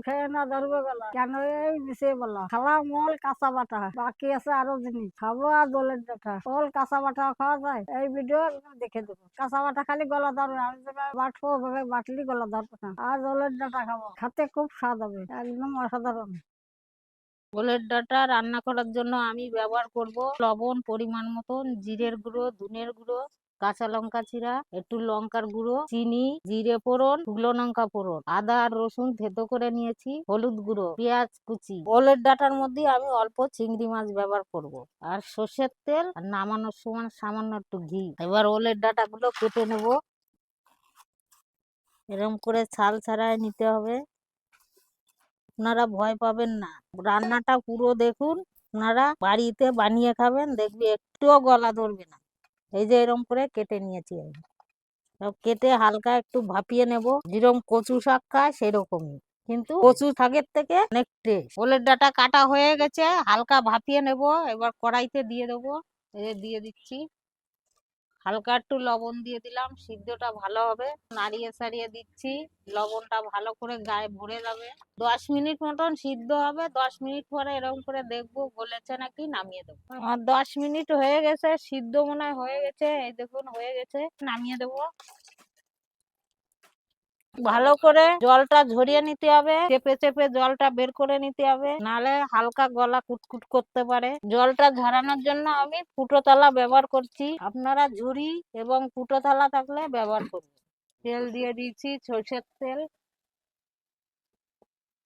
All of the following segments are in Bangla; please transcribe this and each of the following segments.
খেয়ে না ধরবে গলা কেন? এই দিছে বলা খালা মল কাঁচা বাটা, বাকি আছে আরো জিনিস খাবো আর দোলের ডাটা। মল কাঁচা বাটা খাওয়া যায়? এই ভিডিও দেখে দেবো। কাঁচা বাটা খালি গলা ধরবে, আমি যেভাবে বাটবো ওভাবে বাটলি গলা ধরবে না। আর দোলের ডাটা খাবো, খেতে খুব স্বাদ হবে, একদম অসাধারণ। ওলের ডাঁটা রান্না করার জন্য আমি ব্যবহার করব লবণ পরিমাণ মতন, জিরের গুঁড়ো, ধনের গুঁড়ো, কাঁচা লঙ্কা চিরা, একটু লঙ্কার গুঁড়ো, চিনি, জিরে ফোড়ন, শুকনো লঙ্কা ফোড়ন, আদা আর রসুন থেতো করে নিয়েছি, হলুদ গুঁড়ো, পেঁয়াজ কুচি। ওলের ডাঁটার মধ্যে আমি অল্প চিংড়ি মাছ ব্যবহার করব আর সর্ষের তেল, আর নামানোর সময় সামান্য একটু ঘি। এবার ওলের ডাঁটা গুলো কেটে নেব, এরকম করে ছাল ছাড়াই নিতে হবে। আপনারা ভয় পাবেন না, রান্নাটা পুরো দেখুন, আপনারা বাড়িতে বানিয়ে খাবেন, দেখবি একটুও গলা ধরবে না। এই যে এরকম করে কেটে নিয়েছি আমি, সব কেটে হালকা একটু ভাপিয়ে নেব, যেরকম কচু শাক খায় সেরকমই, কিন্তু কচু শাকের থেকে অনেক টেস্ট। ওলের ডাঁটা কাটা হয়ে গেছে, হালকা ভাপিয়ে নেব। এবার কড়াইতে দিয়ে দেবো, এই যে দিয়ে দিচ্ছি, হালকা একটু লবণ দিয়ে দিলাম, সিদ্ধটা ভালো হবে। নাড়িয়ে সারিয়ে দিচ্ছি, লবণটা ভালো করে গায়ে ভরে যাবে। 10 মিনিট মতন সিদ্ধ হবে, 10 মিনিট পরে এরকম করে দেখবো গলেছে নাকি, নামিয়ে দেবো। আমার 10 মিনিট হয়ে গেছে, সিদ্ধ মনে হয় হয়ে গেছে, এই দেখুন হয়ে গেছে, নামিয়ে দেবো। ভালো করে জলটা ঝরিয়ে নিতে হবে, চেপে চেপে জলটা বের করে নিতে হবে, নালে হালকা গলা কুটকুট করতে পারে। জলটা ঝরানোর জন্য আমি ফুটো থালা ব্যবহার করছি, আপনারা ঝুড়ি এবং ফুটো থালা থাকলে ব্যবহার করবেন। তেল দিয়ে দিচ্ছি, সরষের তেল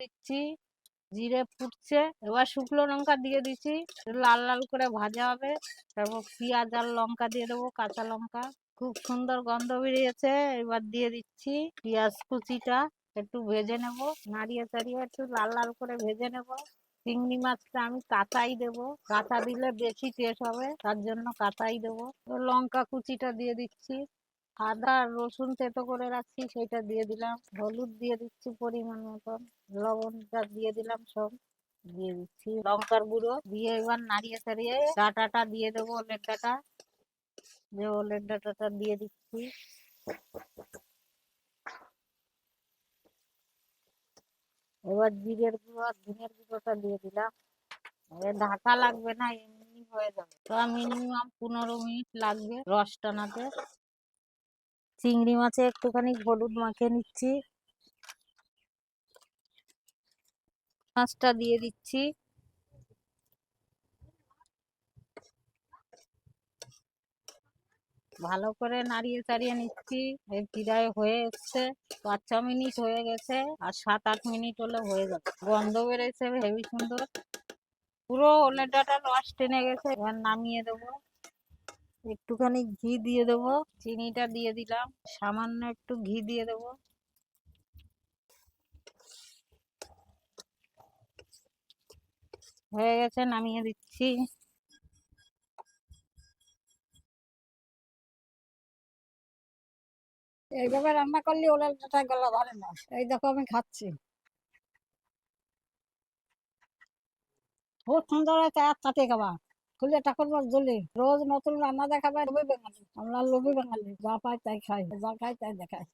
দিচ্ছি, জিরে ফুটছে, এবার শুকনো লঙ্কা দিয়ে দিচ্ছি, লাল লাল করে ভাজা হবে। তারপর পেঁয়াজ আর লঙ্কা দিয়ে দেবো, কাঁচা লঙ্কা। খুব সুন্দর গন্ধ বেরিয়েছে, এবার দিয়ে দিচ্ছি পেঁয়াজ কুচিটা, একটু ভেজে নেব, নাড়িয়ে চাড়িয়ে একটু লাল লাল করে ভেজে নেব। চিংড়ি মাছটা আমি কাঁচাই দেবো, কাঁচা দিলে বেশি টেস্ট হবে, তার জন্য কাঁচাই দেবো। লঙ্কা কুচিটা দিয়ে দিচ্ছি, আদা আর রসুন থেতো করে রাখছি সেটা দিয়ে দিলাম, হলুদ দিয়ে দিচ্ছি পরিমাণ মতন, লবণটা দিয়ে দিলাম, সব দিয়ে দিচ্ছি, লঙ্কার গুঁড়ো দিয়ে এবার নাড়িয়ে চাড়িয়ে ডাঁটাটা দিয়ে দেবো, ওলের ডাঁটা, যে ওলের ডাঁটাটা দিয়ে দিচ্ছি। এবার জিরের গুঁড়ো আর ধনের গুঁড়োটা দিয়ে দিলাম। ঢাকা লাগবে না, এমনি হয়ে যাবে, তো মিনিমাম 15 মিনিট লাগবে রস টানাতে। চিংড়ি মাছে একটুখানি হলুদ মাখিয়ে নিচ্ছি, মাছটা দিয়ে দিচ্ছি, ভালো করে নাড়িয়ে চাড়িয়ে নিচ্ছি। এই প্রায় হয়ে এসছে, 5-6 মিনিট হয়ে গেছে, আর 7-8 মিনিট হলে হয়ে যাবে। গন্ধ বেড়েছে হেবি সুন্দর, পুরো ওলের ডাঁটা রস টেনে গেছে। এবার নামিয়ে দেবো, একটুখানি ঘি দিয়ে দেবো, চিনিটা দিয়ে দিলাম, সামান্য একটু ঘি দিয়ে দেবো। হয়ে গেছে, নামিয়ে দিচ্ছি। এইভাবে রান্না করলে ওলের ডাঁটা গলা ধরে না। এই দেখো আমি খাচ্ছি, খুব সুন্দর হয়েছে। আর চাটে খাবা, খুলে ঠাকুর মাছ জ্বলি, রোজ নতুন রান্না দেখাবে। লোভী বাঙালি, আমরা লোভী বাঙালি, যা পাই তাই খাই, যা খাই তাই দেখাই।